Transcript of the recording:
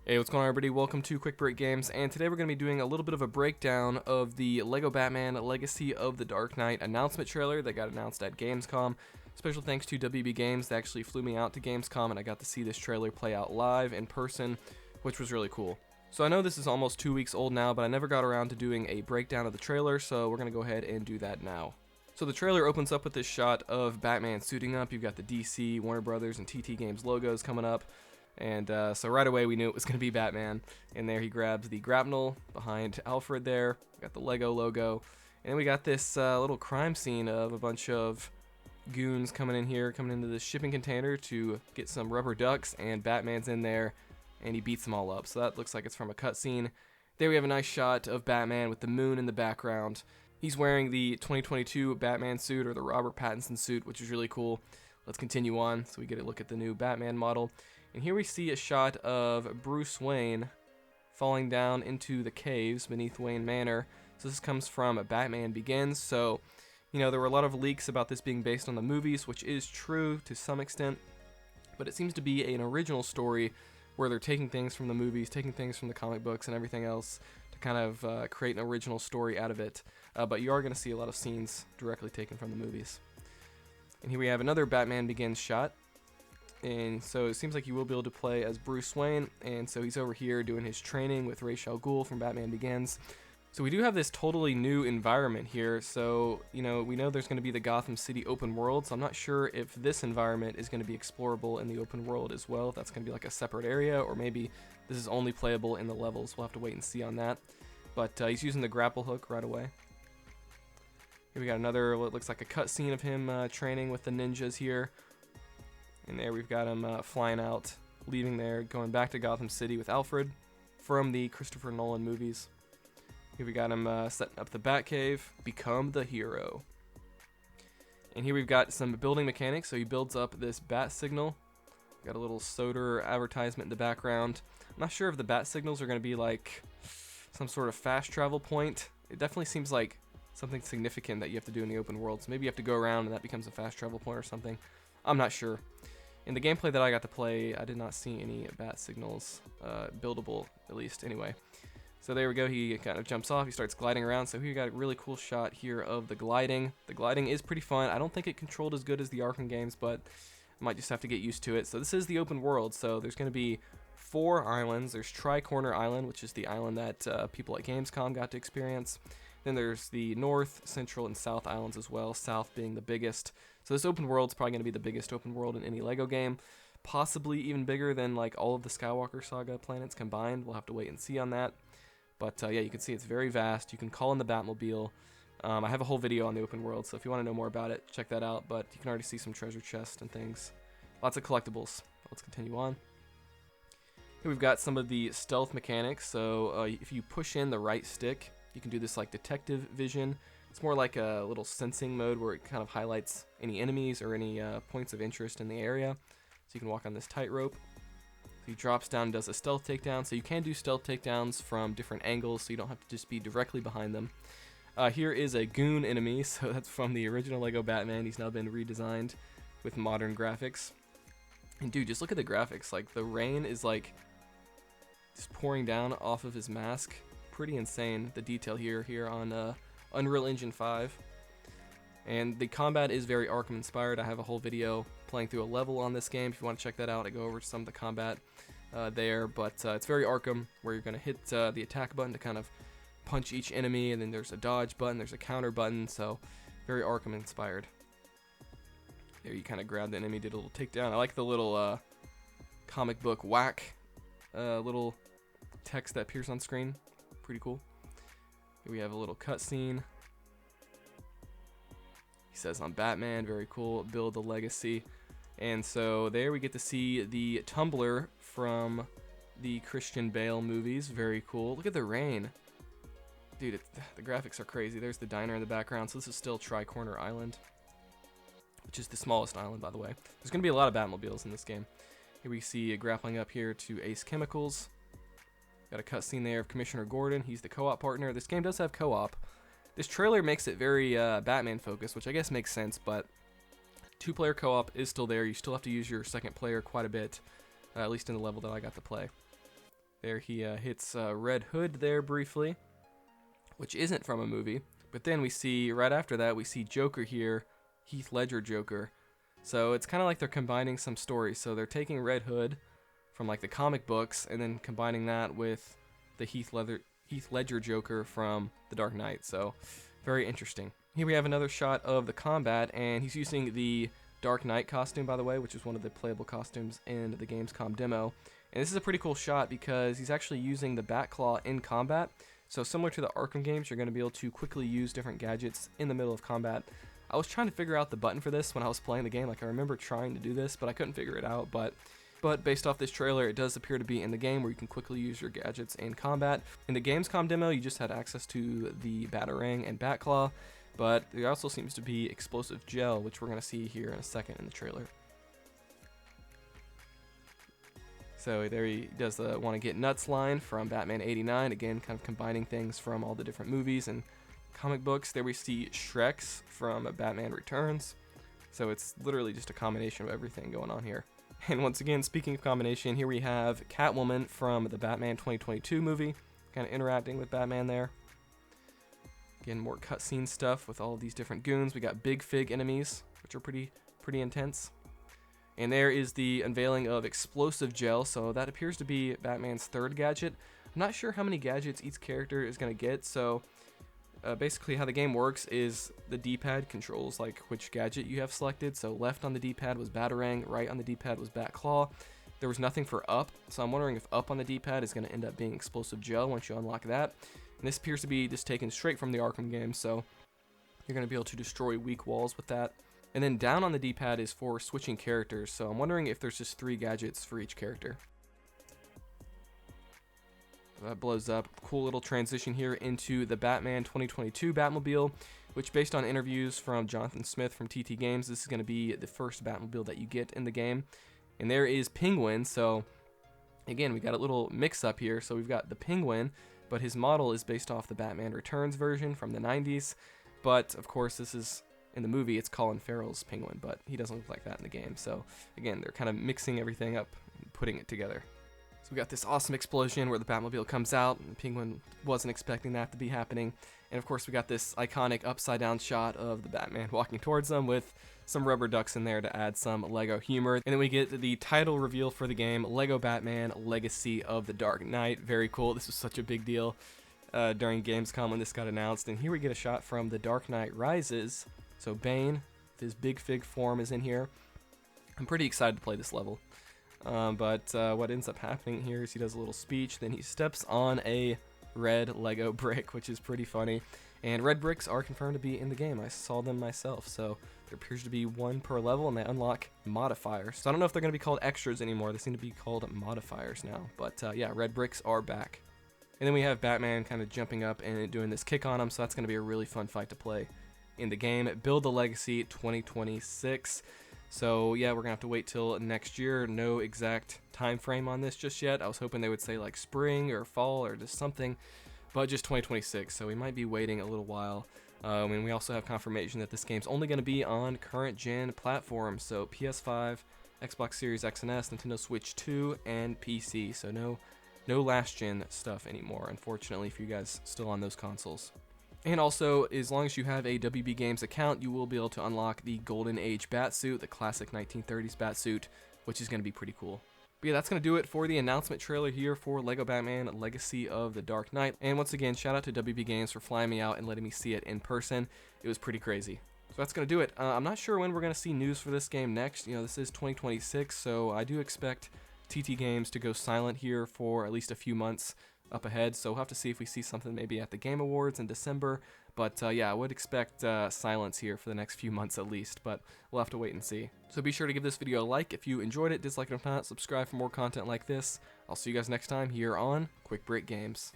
Hey, what's going on, everybody? Welcome to Quick Break Games, and today we're going to be doing a little bit of a breakdown of the LEGO Batman Legacy of the Dark Knight announcement trailer that got announced at Gamescom. Special thanks to WB Games. They actually flew me out to Gamescom, and I got to see this trailer play out live in person, which was really cool. So I know this is almost 2 weeks old now, but I never got around to doing a breakdown of the trailer, so we're going to go ahead and do that now. So the trailer opens up with this shot of Batman suiting up. You've got the DC, Warner Brothers, and TT Games logos coming up. And so right away we knew it was going to be Batman. And there he grabs the grapnel behind Alfred there. We got the Lego logo. And then we got this little crime scene of a bunch of goons coming in here, coming into this shipping container to get some rubber ducks. And Batman's in there and he beats them all up. So that looks like it's from a cutscene. There we have a nice shot of Batman with the moon in the background. He's wearing the 2022 Batman suit, or the Robert Pattinson suit, which is really cool. Let's continue on so we get a look at the new Batman model. And here we see a shot of Bruce Wayne falling down into the caves beneath Wayne Manor. So this comes from Batman Begins. So, you know, there were a lot of leaks about this being based on the movies, which is true to some extent. But it seems to be an original story where they're taking things from the movies, taking things from the comic books and everything else to kind of create an original story out of it. But you are going to see a lot of scenes directly taken from the movies. And here we have another Batman Begins shot. And so it seems like you will be able to play as Bruce Wayne, and so he's over here doing his training with Ra's al Ghul from Batman Begins. So we do have this totally new environment here, so, you know, we know there's going to be the Gotham City open world, so I'm not sure if this environment is going to be explorable in the open world as well, if that's going to be like a separate area, or maybe this is only playable in the levels. We'll have to wait and see on that. But he's using the grapple hook right away. Here we got another, what looks like a cutscene of him training with the ninjas here. And there we've got him flying out, leaving there, going back to Gotham City with Alfred from the Christopher Nolan movies. Here we got him setting up the Batcave, become the hero. And here we've got some building mechanics, so he builds up this bat signal. Got a little Soder advertisement in the background. I'm not sure if the bat signals are going to be like some sort of fast travel point. It definitely seems like something significant that you have to do in the open world. So maybe you have to go around and that becomes a fast travel point or something. I'm not sure. In the gameplay that I got to play, I did not see any bat signals buildable, at least, anyway. So there we go, he kind of jumps off, he starts gliding around, so here you got a really cool shot here of the gliding. The gliding is pretty fun. I don't think it controlled as good as the Arkham games, but I might just have to get used to it. So this is the open world, so there's going to be 4 islands. There's Tri-Corner Island, which is the island that people at Gamescom got to experience. Then there's the North, Central, and South islands as well, South being the biggest. So this open world is probably going to be the biggest open world in any LEGO game, possibly even bigger than like all of the Skywalker Saga planets combined. We'll have to wait and see on that. But yeah, you can see it's very vast. You can call in the Batmobile. I have a whole video on the open world, so if you want to know more about it, check that out. But you can already see some treasure chests and things. Lots of collectibles. Let's continue on. Here we've got some of the stealth mechanics. So if you push in the right stick, you can do this like detective vision. It's more like a little sensing mode where it kind of highlights any enemies or any points of interest in the area. So you can walk on this tightrope. So he drops down and does a stealth takedown. So you can do stealth takedowns from different angles, so you don't have to just be directly behind them. Here is a goon enemy. So that's from the original LEGO Batman. He's now been redesigned with modern graphics. And dude, just look at the graphics. Like the rain is like just pouring down off of his mask. Pretty insane, the detail here on Unreal Engine 5. And the combat is very Arkham inspired. I have a whole video playing through a level on this game. If you want to check that out, I go over some of the combat there. But it's very Arkham, where you're going to hit the attack button to kind of punch each enemy, and then there's a dodge button, there's a counter button, so very Arkham inspired. There you kind of grab the enemy, did a little takedown. I like the little comic book whack little text that appears on screen. Pretty cool. Here we have a little cutscene. He says, "I'm Batman." Very cool. Build the legacy. And so there we get to see the tumbler from the Christian Bale movies. Very cool. Look at the rain. Dude, the graphics are crazy. There's the diner in the background. So this is still Tri-Corner Island, which is the smallest island, by the way. There's going to be a lot of Batmobiles in this game. Here we see grappling up here to Ace Chemicals. Got a cutscene there of Commissioner Gordon. He's the co-op partner. This game does have co-op. This trailer makes it very Batman focused, which I guess makes sense, but 2-player co-op is still there. You still have to use your second player quite a bit, at least in the level that I got to play. There he hits Red Hood there briefly, which isn't from a movie. But then we see, right after that, we see Joker here, Heath Ledger Joker. So it's kind of like they're combining some stories. So they're taking Red Hood from like the comic books and then combining that with the Heath Ledger Joker from The Dark Knight. So very interesting. Here we have another shot of the combat, and he's using the Dark Knight costume, by the way, which is one of the playable costumes in the Gamescom demo. And this is a pretty cool shot because he's actually using the Batclaw in combat. So similar to the Arkham games, you're going to be able to quickly use different gadgets in the middle of combat. I was trying to figure out the button for this when I was playing the game. Like, I remember trying to do this, but I couldn't figure it out. But based off this trailer, it does appear to be in the game where you can quickly use your gadgets in combat. In the Gamescom demo, you just had access to the Batarang and Batclaw, but there also seems to be explosive gel, which we're going to see here in a second in the trailer. So there he does the "wanna get nuts" line from Batman 89, again kind of combining things from all the different movies and comic books. There we see Shrex from Batman Returns, so it's literally just a combination of everything going on here. And once again, speaking of combination, here we have Catwoman from the Batman 2022 movie, kind of interacting with Batman there. Again, more cutscene stuff with all of these different goons. We got Big Fig enemies, which are pretty intense. And there is the unveiling of explosive gel, so that appears to be Batman's third gadget. I'm not sure how many gadgets each character is going to get, so basically how the game works is the D-pad controls like which gadget you have selected. So left on the D-pad was Batarang, right on the D-pad was Batclaw. There was nothing for up, so I'm wondering if up on the D-pad is going to end up being explosive gel once you unlock that. And this appears to be just taken straight from the Arkham game, so you're going to be able to destroy weak walls with that. And then down on the D-pad is for switching characters, so I'm wondering if there's just 3 gadgets for each character. That blows up. Cool little transition here into the Batman 2022 Batmobile, which based on interviews from Jonathan Smith from TT Games, this is going to be the first Batmobile that you get in the game. And there is Penguin, so again, we got a little mix-up here. So we've got the Penguin, but his model is based off the Batman Returns version from the 90s. But, of course, this is... in the movie, it's Colin Farrell's Penguin, but he doesn't look like that in the game. So, again, they're kind of mixing everything up and putting it together. So we got this awesome explosion where the Batmobile comes out, and the Penguin wasn't expecting that to be happening. And, of course, we got this iconic upside-down shot of the Batman walking towards them with some rubber ducks in there to add some LEGO humor. And then we get the title reveal for the game, LEGO Batman Legacy of the Dark Knight. Very cool. This was such a big deal during Gamescom when this got announced. And here we get a shot from The Dark Knight Rises. So Bane, his Big Fig form, is in here. I'm pretty excited to play this level. But what ends up happening here is he does a little speech, then he steps on a red Lego brick, which is pretty funny. And red bricks are confirmed to be in the game. I saw them myself, so there appears to be 1 per level, and they unlock modifiers. So I don't know if they're going to be called extras anymore. They seem to be called modifiers now. But yeah, red bricks are back. And then we have Batman kind of jumping up and doing this kick on him, so that's going to be a really fun fight to play in the game. Build the Legacy 2026. So yeah, we're gonna have to wait till next year. No exact time frame on this just yet. I was hoping they would say like spring or fall or just something, but just 2026. So we might be waiting a little while. And we also have confirmation that this game's only going to be on current gen platforms, so PS5, Xbox Series X and S, Nintendo Switch 2, and PC. So no last gen stuff anymore, unfortunately, for you guys still on those consoles. And also, as long as you have a WB Games account, you will be able to unlock the Golden Age Batsuit, the classic 1930s Batsuit, which is going to be pretty cool. But yeah, that's going to do it for the announcement trailer here for LEGO Batman Legacy of the Dark Knight. And once again, shout out to WB Games for flying me out and letting me see it in person. It was pretty crazy. So that's going to do it. I'm not sure when we're going to see news for this game next. You know, this is 2026, so I do expect TT Games to go silent here for at least a few months up ahead, so we'll have to see if we see something maybe at the Game Awards in December, but yeah, I would expect silence here for the next few months at least, but we'll have to wait and see. So be sure to give this video a like if you enjoyed it, dislike it if not, subscribe for more content like this. I'll see you guys next time here on Quick Break Games.